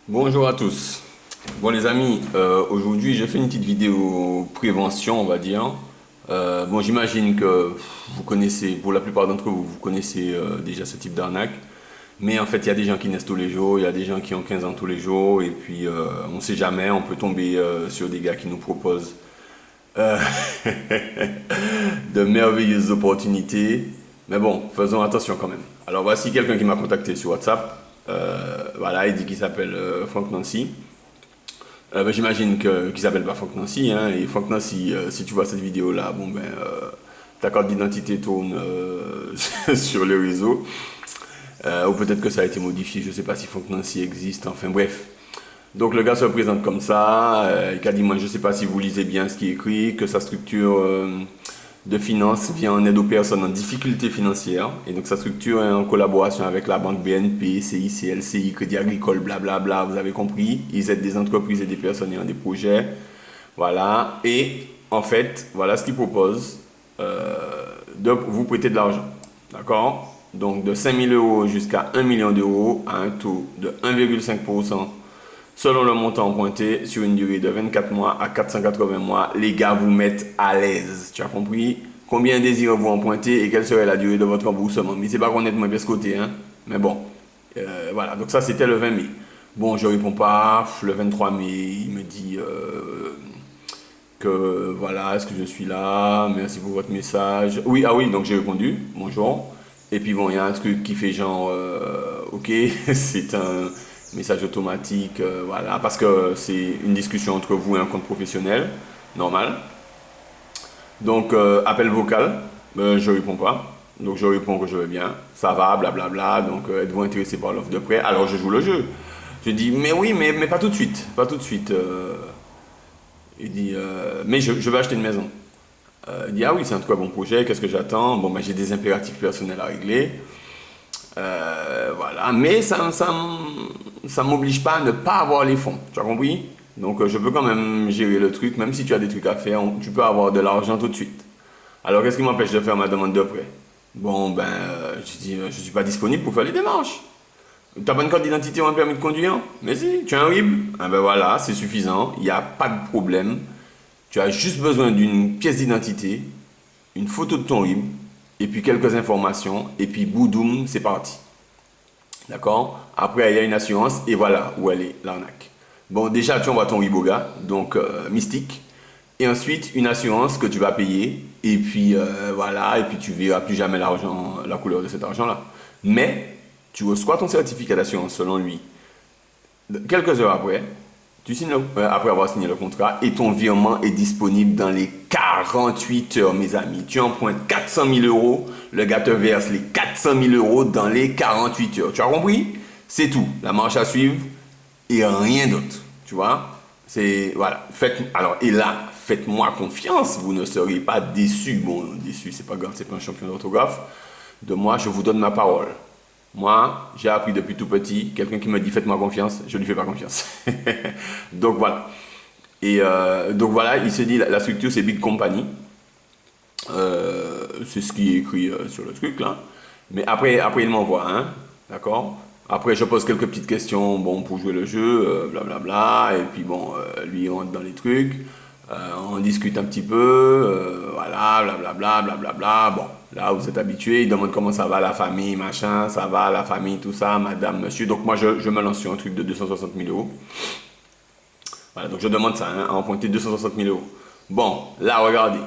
Bonjour à tous. Bon les amis, aujourd'hui j'ai fait une petite vidéo prévention on va dire. Bon j'imagine que vous connaissez, pour la plupart d'entre vous, vous connaissez déjà ce type d'arnaque. Mais en fait il y a des gens qui naissent tous les jours, il y a des gens qui ont 15 ans tous les jours et puis on ne sait jamais, on peut tomber sur des gars qui nous proposent euh, de merveilleuses opportunités. Mais bon, faisons attention quand même. Alors voici quelqu'un qui m'a contacté sur WhatsApp. Voilà, il dit qu'il s'appelle Franck Nancy. Ben, j'imagine qu'il s'appelle pas Franck Nancy, hein, et Franck Nancy, si tu vois cette vidéo-là, bon ben, ta carte d'identité tourne sur le réseau, ou peut-être que ça a été modifié, je sais pas si Franck Nancy existe, enfin bref. Donc le gars se présente comme ça, il a dit moi je sais pas si vous lisez bien ce qui est écrit, que sa structure de finance vient en aide aux personnes en difficulté financière. Et donc sa structure est en collaboration avec la banque BNP, CIC, LCI, Crédit Agricole, blablabla, vous avez compris. Ils aident des entreprises et des personnes ayant des projets. Voilà. Et en fait, voilà ce qu'ils proposent. De vous prêter de l'argent. D'accord. Donc de 5 000 euros jusqu'à 1 million d'euros à un taux de 1,5% selon le montant emprunté sur une durée de 24 mois à 480 mois. Les gars vous mettent à l'aise. Tu as compris? Combien désirez-vous emprunter et quelle serait la durée de votre remboursement? Mais c'est pas qu'on est de mauvais côté, hein. Mais bon, voilà. Donc ça, c'était le 20 mai. Bon, je réponds pas. Le 23 mai, il me dit que voilà, est-ce que je suis là? Merci pour votre message. Oui, ah oui, donc j'ai répondu. Bonjour. Et puis bon, il y a un truc qui fait genre, ok, c'est un message automatique, voilà, parce que c'est une discussion entre vous et un compte professionnel, normal. Donc, appel vocal, je réponds pas. Donc, je réponds que je vais bien, ça va, blablabla. Donc, êtes-vous intéressé par l'offre de prêt? Alors, je joue le jeu. Je dis, mais oui, mais pas tout de suite, pas tout de suite. Il dit, mais je vais acheter une maison. Il dit, ah oui, c'est un très bon projet, qu'est-ce que j'attends? Bon, ben, j'ai des impératifs personnels à régler. Voilà, mais ça m'oblige pas à ne pas avoir les fonds. Tu as compris? Donc je peux quand même gérer le truc, même si tu as des trucs à faire, tu peux avoir de l'argent tout de suite. Alors qu'est-ce qui m'empêche de faire ma demande de prêt? Bon, ben, je dis, je suis pas disponible pour faire les démarches. T'as pas une carte d'identité ou un permis de conduire? Mais si, tu as un RIB? Ah ben voilà, c'est suffisant, il n'y a pas de problème. Tu as juste besoin d'une pièce d'identité, une photo de ton RIB, et puis quelques informations, et puis boudoum, c'est parti. D'accord? Après, il y a une assurance, et voilà où elle est, l'arnaque. Bon, déjà, tu envoies ton RIB au gars, donc mystique. Et ensuite, une assurance que tu vas payer, et puis voilà, et puis tu verras plus jamais l'argent, la couleur de cet argent-là. Mais, tu reçois ton certificat d'assurance selon lui. Quelques heures après, après avoir signé le contrat, et ton virement est disponible dans les 48 heures, mes amis. Tu empruntes 400 000 euros, le gars te verse les 400 000 euros dans les 48 heures. Tu as compris? C'est tout. La marche à suivre et rien d'autre. Tu vois? C'est, voilà. Alors, et là, faites-moi confiance, vous ne serez pas déçus. Bon, déçus, c'est pas grave, c'est pas un champion d'orthographe. De moi, je vous donne ma parole. Moi, j'ai appris depuis tout petit, quelqu'un qui me dit faites-moi confiance, je ne lui fais pas confiance. Donc voilà. Et donc voilà, il se dit la structure c'est Big Company. C'est ce qui est écrit sur le truc là. Mais après il m'envoie, hein, d'accord? Après je pose quelques petites questions, bon, pour jouer le jeu, blablabla. Et puis bon, lui il rentre dans les trucs. On discute un petit peu, voilà, blablabla, blablabla. Bon, là vous êtes habitué, il demande comment ça va la famille, machin, ça va la famille, tout ça, madame, monsieur. Donc moi je me lance sur un truc de 260 000 euros. Voilà, donc je demande ça, hein, à emprunter 260 000 euros. Bon, là regardez,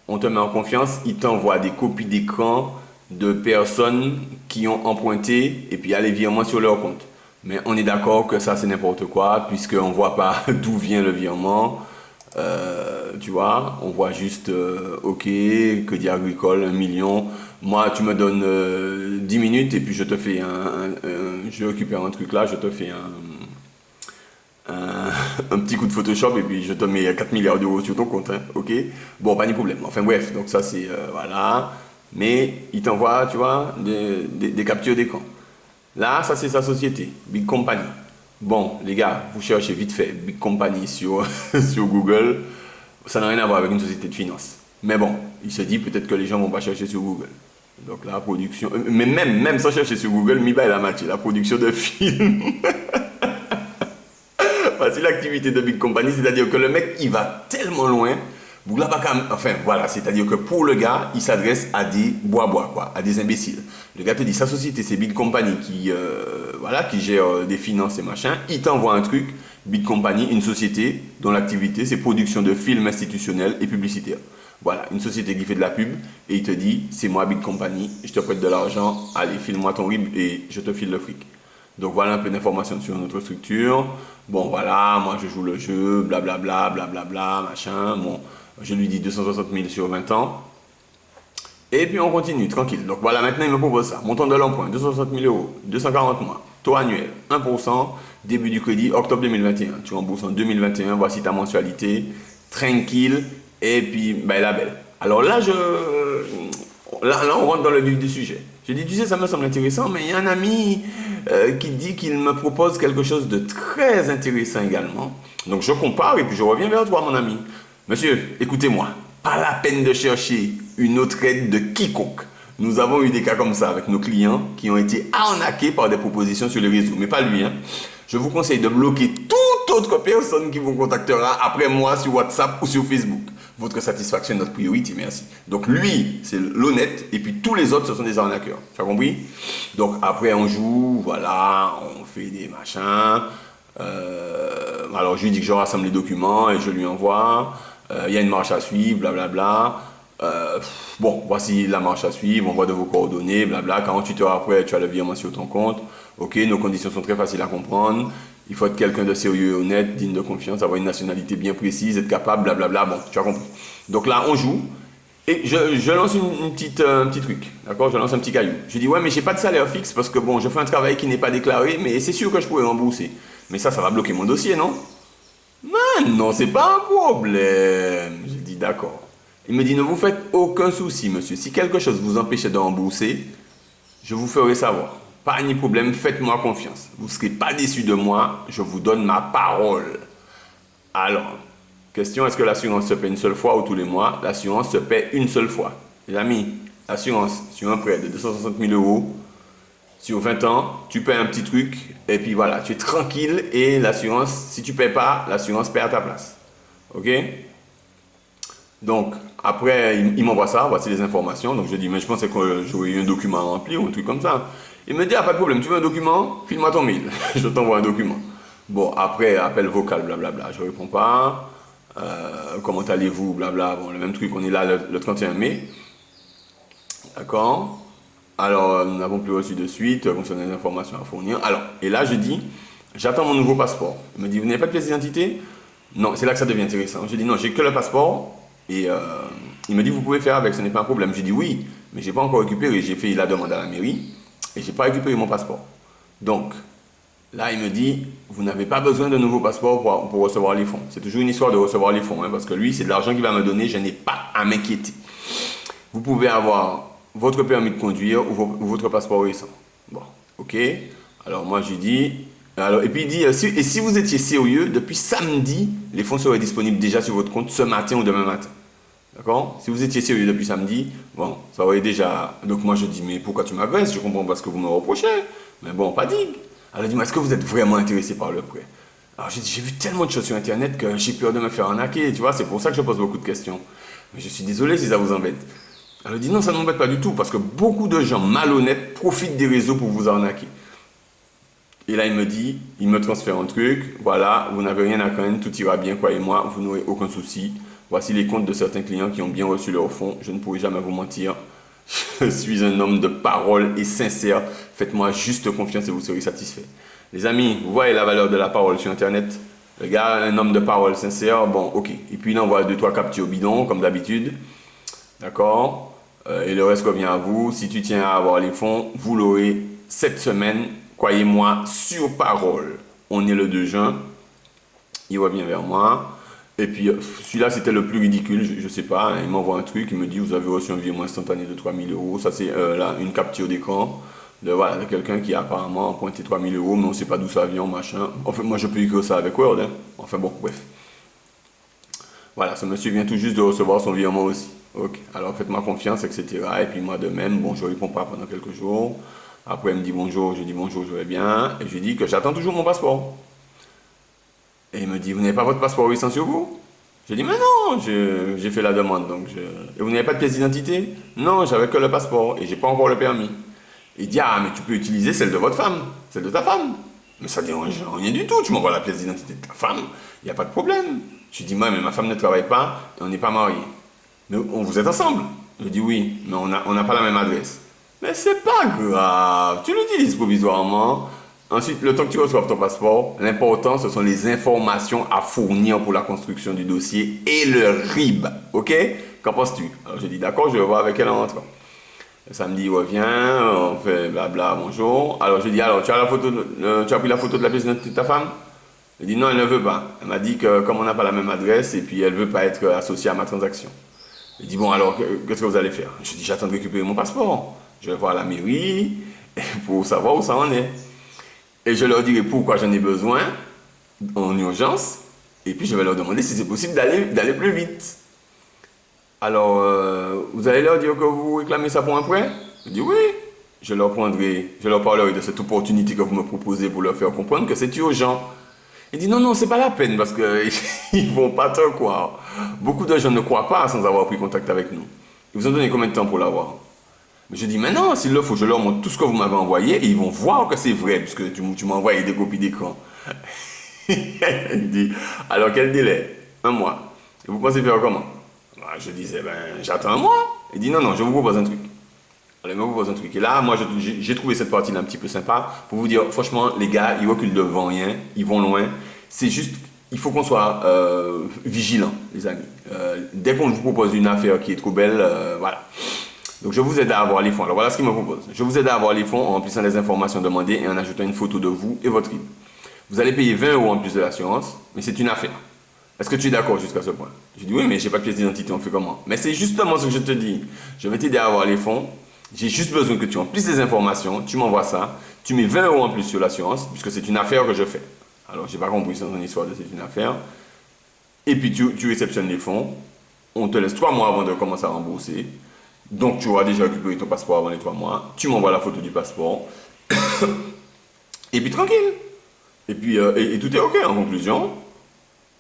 on te met en confiance, il t'envoie des copies d'écran de personnes qui ont emprunté et puis il y a les virements sur leur compte. Mais on est d'accord que ça c'est n'importe quoi puisqu'on ne voit pas d'où vient le virement. Tu vois, on voit juste, ok, Crédit Agricole, 1 million. Moi, tu me donnes 10 minutes et puis je te fais je récupère un truc là, je te fais un petit coup de Photoshop et puis je te mets 4 milliards d'euros sur ton compte, hein, ok? Bon, pas de problème. Enfin bref, donc ça c'est, voilà. Mais il t'envoie, tu vois, des captures d'écran. Là, ça c'est sa société, Big Company. Bon, les gars, vous cherchez vite fait Big Company sur, sur Google. Ça n'a rien à voir avec une société de finance. Mais bon, il se dit peut-être que les gens vont pas chercher sur Google. Donc la production, mais même sans chercher sur Google, Miba il a matché la production de films. Voici l'activité de Big Company, c'est-à-dire que le mec, il va tellement loin. Enfin, voilà, c'est-à-dire que pour le gars, il s'adresse à des bois-bois, quoi, à des imbéciles. Le gars te dit, sa société, c'est Big Company voilà, qui gère des finances et machin. Il t'envoie un truc, Big Company, une société dont l'activité, c'est production de films institutionnels et publicitaires. Voilà, une société qui fait de la pub et il te dit, c'est moi Big Company, je te prête de l'argent, allez, file-moi ton RIB et je te file le fric. Donc voilà un peu d'informations sur notre structure. Bon voilà, moi je joue le jeu, blablabla, blablabla, machin. Bon, je lui dis 260 000 sur 20 ans. Et puis on continue, tranquille. Donc voilà, maintenant il me propose ça. Montant de l'emprunt, 260 000 euros, 240 mois. Taux annuel, 1%. Début du crédit, octobre 2021. Tu rembourses en 2021, voici ta mensualité. Tranquille. Et puis, ben la belle. Alors là, on rentre dans le vif du sujet. Je dis, tu sais, ça me semble intéressant, mais il y a un ami qui dit qu'il me propose quelque chose de très intéressant également. Donc je compare et puis je reviens vers toi, mon ami. Monsieur, écoutez-moi, pas la peine de chercher une autre aide de quiconque. Nous avons eu des cas comme ça avec nos clients qui ont été arnaqués par des propositions sur les réseaux, mais pas lui. Hein. Je vous conseille de bloquer toute autre personne qui vous contactera après moi sur WhatsApp ou sur Facebook. Votre satisfaction est notre priorité, merci. Donc lui, c'est l'honnête, et puis tous les autres, ce sont des arnaqueurs. Tu as compris? Donc après, on joue, voilà, on fait des machins. Alors je lui dis que je rassemble les documents et je lui envoie. Il y a une marche à suivre, blablabla. Bon, voici la marche à suivre, on voit de vos coordonnées, blabla. 48 heures après, tu as le virement sur ton compte. Ok, nos conditions sont très faciles à comprendre. Il faut être quelqu'un de sérieux et honnête, digne de confiance, avoir une nationalité bien précise, être capable, blablabla. Bon, tu as compris. Donc là, on joue. Et je lance un petit truc, d'accord? Je lance un petit caillou. Je dis, ouais, mais j'ai pas de salaire fixe parce que bon, je fais un travail qui n'est pas déclaré, mais c'est sûr que je pourrais rembourser. Mais ça va bloquer mon dossier, non? Non, c'est pas un problème. Je dis, d'accord. Il me dit, ne vous faites aucun souci, monsieur. Si quelque chose vous empêchait de rembourser, je vous ferai savoir. Pas ni problème, faites-moi confiance. Vous ne serez pas déçus de moi, je vous donne ma parole. Alors, question, est-ce que l'assurance se paie une seule fois ou tous les mois? L'assurance se paie une seule fois. Les amis, l'assurance sur un prêt de 260 000 euros, sur 20 ans, tu paies un petit truc, et puis voilà, tu es tranquille, et l'assurance, si tu ne paies pas, l'assurance paie à ta place. Ok? Donc, après, il m'envoie ça, voici les informations. Donc, je dis, mais je pensais que j'aurais eu un document à remplir ou un truc comme ça. Il me dit, ah, pas de problème, tu veux un document? File-moi ton mail. Je t'envoie un document. Bon, après, appel vocal, blablabla. Je ne réponds pas. Comment allez-vous? Blabla. Bon, le même truc, on est là le 31 mai. D'accord? Alors, nous n'avons plus reçu de suite concernant les informations à fournir. Alors, et là, je dis, j'attends mon nouveau passeport. Il me dit, vous n'avez pas de pièce d'identité? Non, c'est là que ça devient intéressant. Je dis, non, j'ai que le passeport. Et il me dit, vous pouvez faire avec, ce n'est pas un problème. J'ai dit oui, mais je n'ai pas encore récupéré. J'ai fait la demande à la mairie et je n'ai pas récupéré mon passeport. Donc, là, il me dit, vous n'avez pas besoin de nouveau passeport pour recevoir les fonds. C'est toujours une histoire de recevoir les fonds, hein, parce que lui, c'est de l'argent qu'il va me donner, je n'ai pas à m'inquiéter. Vous pouvez avoir votre permis de conduire ou votre passeport récent. Bon, ok. Alors, moi, je dis... Alors, et puis il dit, et si vous étiez sérieux, depuis samedi, les fonds seraient disponibles déjà sur votre compte ce matin ou demain matin. D'accord? Si vous étiez sérieux depuis samedi, bon, ça aurait déjà... Donc moi je dis, mais pourquoi tu m'agresses? Je comprends pas ce que vous me reprochez. Mais bon, pas digue. Alors il dit, mais est-ce que vous êtes vraiment intéressé par le prêt? Alors j'ai dit, j'ai vu tellement de choses sur Internet que j'ai peur de me faire arnaquer. Tu vois, c'est pour ça que je pose beaucoup de questions. Mais je suis désolé si ça vous embête. Alors il dit, non, ça ne m'embête pas du tout, parce que beaucoup de gens malhonnêtes profitent des réseaux pour vous arnaquer. Et là, il me dit, il me transfère un truc, voilà, vous n'avez rien à craindre, tout ira bien, croyez-moi, vous n'aurez aucun souci. Voici les comptes de certains clients qui ont bien reçu leur fonds, je ne pourrai jamais vous mentir. Je suis un homme de parole et sincère, faites-moi juste confiance et vous serez satisfait. Les amis, vous voyez la valeur de la parole sur Internet? Le gars, un homme de parole sincère, bon, ok. Et puis il envoie 2-3 captures bidons, comme d'habitude. D'accord? Et le reste revient à vous. Si tu tiens à avoir les fonds, vous l'aurez cette semaine. Croyez-moi, sur parole. On est le 2 juin. Il revient vers moi. Et puis, celui-là, c'était le plus ridicule. Je ne sais pas. Hein, il m'envoie un truc. Il me dit, vous avez reçu un virement instantané de 3 000 euros. Ça, c'est là, une capture d'écran de quelqu'un qui a apparemment emprunté 3 000 euros, mais on ne sait pas d'où ça vient, machin. En fait, moi, je peux écrire ça avec Word. Hein. Enfin, bon, bref. Voilà, ce monsieur vient tout juste de recevoir son virement aussi. Ok, alors faites-moi confiance, etc. Et puis moi de même, bon, je ne réponds pas pendant quelques jours. Après, il me dit bonjour, je dis bonjour, je vais bien. Et je lui dis que j'attends toujours mon passeport. Et il me dit, vous n'avez pas votre passeport récent sur vous? J'ai dit, mais non, j'ai fait la demande. Et vous n'avez pas de pièce d'identité? Non, j'avais que le passeport et j'ai pas encore le permis. Il dit, ah, mais tu peux utiliser celle de votre femme, celle de ta femme. Mais ça dérange rien du tout, tu m'envoies la pièce d'identité de ta femme, il n'y a pas de problème. Je lui dis, moi, mais ma femme ne travaille pas et on n'est pas mariés. Mais vous êtes ensemble? Je dis, oui, mais on n'a pas la même adresse. Mais c'est pas grave, tu l'utilises provisoirement. Ensuite, le temps que tu reçoives ton passeport, l'important, ce sont les informations à fournir pour la construction du dossier et le RIB. Ok? Qu'en penses-tu? Alors, je dis, d'accord, je vais voir avec elle en rentrant. Le samedi, il revient, on fait blabla, bonjour. Alors, je dis, alors, tu as pris la photo de la pièce d'identité de ta femme? Elle dit, non, elle ne veut pas. Elle m'a dit que comme on n'a pas la même adresse, et puis elle ne veut pas être associée à ma transaction. Il dit, bon, alors, qu'est-ce que vous allez faire? Je dis, j'attends de récupérer mon passeport. Je vais voir la mairie pour savoir où ça en est. Et je leur dirai pourquoi j'en ai besoin en urgence. Et puis je vais leur demander si c'est possible d'aller plus vite. Alors, vous allez leur dire que vous réclamez ça pour un prêt? Je dis oui. Je leur parlerai de cette opportunité que vous me proposez pour leur faire comprendre que c'est urgent. Il dit non, non, c'est pas la peine parce qu'ils vont pas te croire. Beaucoup de gens ne croient pas sans avoir pris contact avec nous. Ils vous ont donné combien de temps pour l'avoir? Mais je dis, mais non, s'il le faut, je leur montre tout ce que vous m'avez envoyé et ils vont voir que c'est vrai, puisque tu m'as envoyé des copies d'écran. Il dit, alors quel délai? Un mois. Et vous pensez faire comment? Je disais, ben, j'attends un mois. Il dit, non, non, je vous propose un truc. Alors, il me propose un truc. Et là, moi, j'ai trouvé cette partie-là un petit peu sympa pour vous dire, franchement, les gars, ils reculent devant rien, ils vont loin. C'est juste, il faut qu'on soit vigilant, les amis. Dès qu'on vous propose une affaire qui est trop belle, voilà. Donc, je vous aide à avoir les fonds. Alors, voilà ce qu'il me propose. Je vous aide à avoir les fonds en remplissant les informations demandées et en ajoutant une photo de vous et votre RIB. Vous allez payer 20 € en plus de l'assurance, mais c'est une affaire. Est-ce que tu es d'accord jusqu'à ce point? Je dis oui, mais je n'ai pas de pièce d'identité, on fait comment? Mais c'est justement ce que je te dis. Je vais t'aider à avoir les fonds. J'ai juste besoin que tu remplisses les informations, tu m'envoies ça, tu mets 20 € en plus sur l'assurance, puisque c'est une affaire que je fais. Alors, je n'ai pas compris son histoire de c'est une affaire. Et puis, tu réceptionnes les fonds. On te laisse 3 mois avant de commencer à rembourser. Donc, tu auras déjà récupéré ton passeport avant les 3 mois. Tu m'envoies la photo du passeport. Et puis, tranquille. Et puis, et tout est OK en conclusion.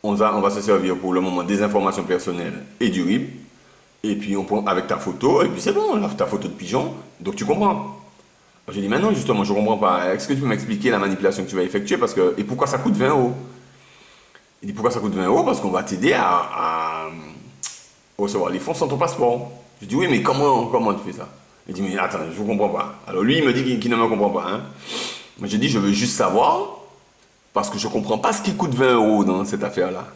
On va se servir pour le moment des informations personnelles et du RIB. Et puis, on prend avec ta photo. Et puis, c'est bon, ta photo de pigeon. Donc, tu comprends. J'ai dit, maintenant, justement, je ne comprends pas. Est-ce que tu peux m'expliquer la manipulation que tu vas effectuer et pourquoi ça coûte 20 €? Il dit, pourquoi ça coûte 20 €? Parce qu'on va t'aider à recevoir les fonds sans ton passeport. Je dis, oui, mais comment tu fais ça? Il dit, mais attends, je ne comprends pas. Alors lui, il me dit qu'il ne me comprend pas. Hein. Mais je dis, je veux juste savoir, parce que je ne comprends pas ce qui coûte 20 € dans cette affaire-là.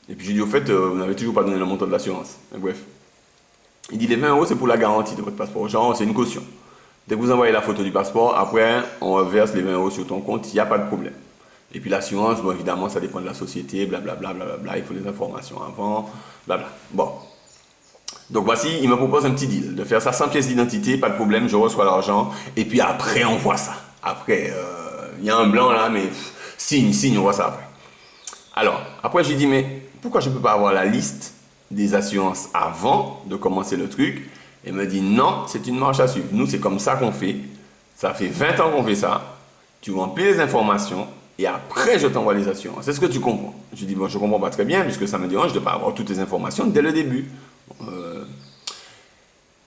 Et puis je dis, au fait, vous n'avez toujours pas donné le montant de l'assurance. Bref. Il dit, les 20 € c'est pour la garantie de votre passeport. Genre, c'est une caution. Dès que vous envoyez la photo du passeport, après, on reverse les 20 € sur ton compte, il n'y a pas de problème. Et puis l'assurance, bon, évidemment, ça dépend de la société, blablabla, blablabla, il faut les informations avant, blabla. Bon. Donc voici, il me propose un petit deal, de faire ça sans pièce d'identité, pas de problème, je reçois l'argent, et puis après on voit ça. Après, il y a un blanc là, mais signe, on voit ça après. Alors, après j'ai dit, mais pourquoi je ne peux pas avoir la liste des assurances avant de commencer le truc? Et il me dit, non, c'est une marche à suivre. Nous, c'est comme ça qu'on fait. Ça fait 20 ans qu'on fait ça. Tu remplis les informations, et après je t'envoie les assurances. Est-ce que tu comprends? Je dis, bon, je ne comprends pas très bien, puisque ça me dérange de ne pas avoir toutes les informations dès le début.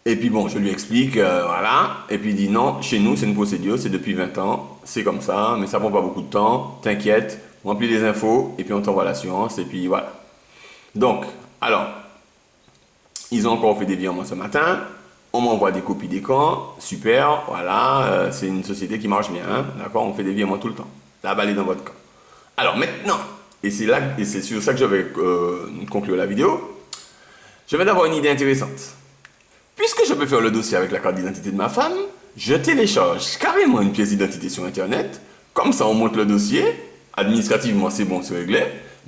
Et puis bon, je lui explique, voilà. Et puis il dit non, chez nous c'est une procédure, c'est depuis 20 ans, c'est comme ça, mais ça prend pas beaucoup de temps, t'inquiète, remplis les infos, et puis on t'envoie l'assurance, et puis voilà. Donc, alors, ils ont encore fait des virements ce matin, on m'envoie des copies d'écran, super, voilà, c'est une société qui marche bien, hein, d'accord, on fait des virements tout le temps. La balle est dans votre camp. Alors maintenant, et c'est sur ça que je vais conclure la vidéo, je viens d'avoir une idée intéressante. Puisque je peux faire le dossier avec la carte d'identité de ma femme, je télécharge carrément une pièce d'identité sur Internet. Comme ça, on monte le dossier. Administrativement, c'est bon, c'est réglé.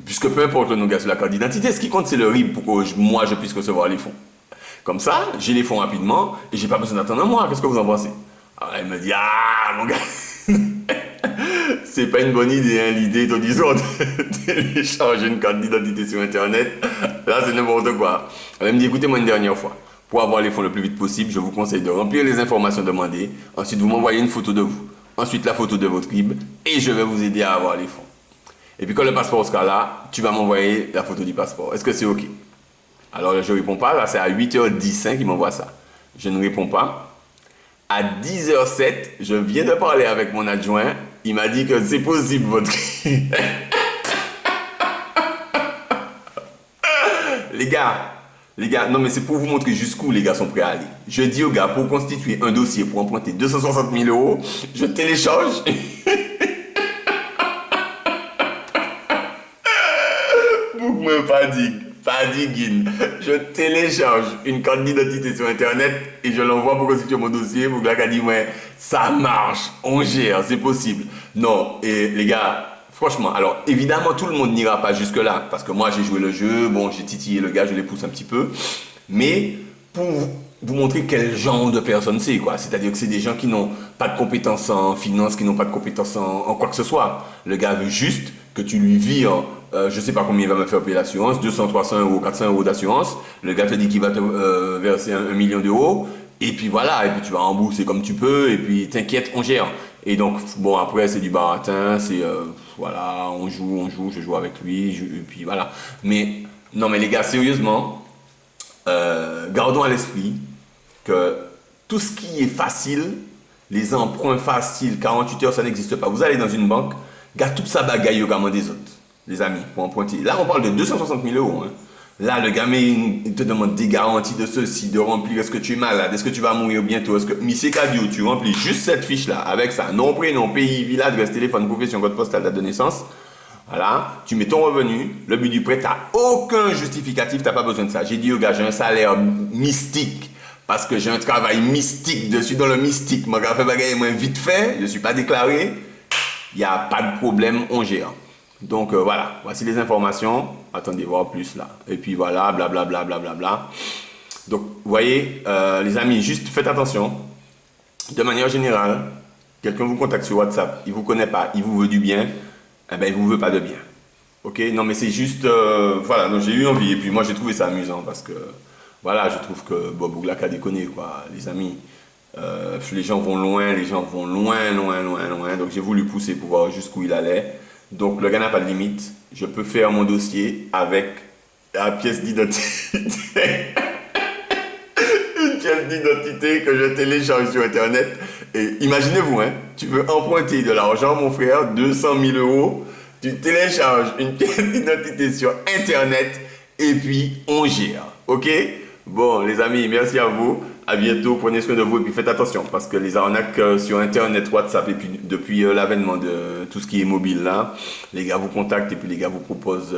Puisque peu importe le nom sur la carte d'identité, ce qui compte, c'est le RIB pour que moi, je puisse recevoir les fonds. Comme ça, j'ai les fonds rapidement et j'ai pas besoin d'attendre un mois. Qu'est-ce que vous en pensez? Alors, elle me dit, ah, mon gars, c'est pas une bonne idée, hein, l'idée, disons, de télécharger une carte d'identité sur Internet. Là, c'est n'importe quoi. Elle me dit, écoutez-moi une dernière fois. Pour avoir les fonds le plus vite possible, je vous conseille de remplir les informations demandées. Ensuite, vous m'envoyez une photo de vous. Ensuite, la photo de votre RIB. Et je vais vous aider à avoir les fonds. Et puis quand le passeport sera là, tu vas m'envoyer la photo du passeport. Est-ce que c'est OK? Alors je ne réponds pas, là c'est à 8h15 qu'il m'envoie ça. Je ne réponds pas. À 10h07, je viens de parler avec mon adjoint. Il m'a dit que c'est possible votre... Les gars, non mais c'est pour vous montrer jusqu'où les gars sont prêts à aller. Je dis aux gars, pour constituer un dossier pour emprunter 260 000 euros, je télécharge. Pour me fatigue. Je télécharge une carte d'identité sur internet et je l'envoie pour constituer mon dossier. Pour que la gars dit, ouais, ça marche, on gère, c'est possible. Non, et les gars, franchement, alors évidemment tout le monde n'ira pas jusque là parce que moi j'ai joué le jeu, bon j'ai titillé le gars, je les pousse un petit peu, mais pour vous montrer quel genre de personne c'est quoi, c'est-à-dire que c'est des gens qui n'ont pas de compétences en finance, qui n'ont pas de compétences en quoi que ce soit. Le gars veut juste que tu lui vires, je sais pas combien il va me faire payer l'assurance, 200, 300 euros, 400 euros d'assurance, le gars te dit qu'il va te verser 1 million d'euros, et puis voilà, et puis tu vas rembourser comme tu peux, et puis t'inquiète, on gère. Et donc, bon, après, c'est du baratin, c'est, voilà, on joue, je joue avec lui, et puis voilà. Mais, non, mais les gars, sérieusement, gardons à l'esprit que tout ce qui est facile, les emprunts faciles, 48 heures, ça n'existe pas. Vous allez dans une banque, gars, tout ça bagaille au gamin des autres, les amis, pour emprunter. Là, on parle de 260 000 euros, hein. Là, le gamin, il te demande des garanties de ceci, de remplir, est-ce que tu es malade, est-ce que tu vas mourir bientôt, est-ce que... Monsieur Cadio, tu remplis juste cette fiche-là, avec ça, nom, prénom, pays, ville, adresse, téléphone, profession, code postal, date de naissance. Voilà, tu mets ton revenu, le but du prêt, tu n'as aucun justificatif, tu n'as pas besoin de ça. J'ai dit au gars, j'ai un salaire mystique, parce que j'ai un travail mystique, je suis dans le mystique, mon gars fait bagaille moins vite fait, je ne suis pas déclaré, il n'y a pas de problème, on gère. Donc voilà, voici les informations. Attendez, voir plus là. Et puis voilà, blablabla. Donc, vous voyez, les amis, juste faites attention. De manière générale, quelqu'un vous contacte sur WhatsApp, il ne vous connaît pas, il vous veut du bien, eh ben, il ne vous veut pas de bien. Ok? Non, mais c'est juste, voilà, donc j'ai eu envie. Et puis moi, j'ai trouvé ça amusant parce que, voilà, je trouve que Bob Ouglac a déconné, quoi, les amis. Les gens vont loin, loin. Donc j'ai voulu pousser pour voir jusqu'où il allait. Donc le gars n'a pas de limite. Je peux faire mon dossier avec la pièce d'identité. Une pièce d'identité que je télécharge sur internet. Et imaginez-vous, hein, tu veux emprunter de l'argent, mon frère, 200 000 euros. Tu télécharges une pièce d'identité sur internet et puis on gère. Ok? Bon, les amis, merci à vous. À bientôt, prenez soin de vous et puis faites attention parce que les arnaques sur internet, WhatsApp et puis depuis l'avènement de tout ce qui est mobile là, les gars vous contactent et puis les gars vous proposent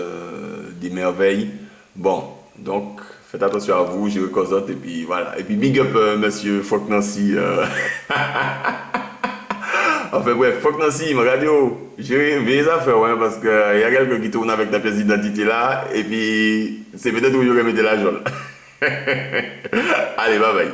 des merveilles. Bon, donc faites attention à vous, j'ai recosote et puis voilà. Et puis big up monsieur Fock Nancy. Enfin bref, Fock Nancy, ma radio, j'ai les affaires ouais, parce qu'il y a quelqu'un qui tourne avec ta pièce d'identité là et puis c'est peut-être où j'aurais mis de la jolie. Allez, bye bye.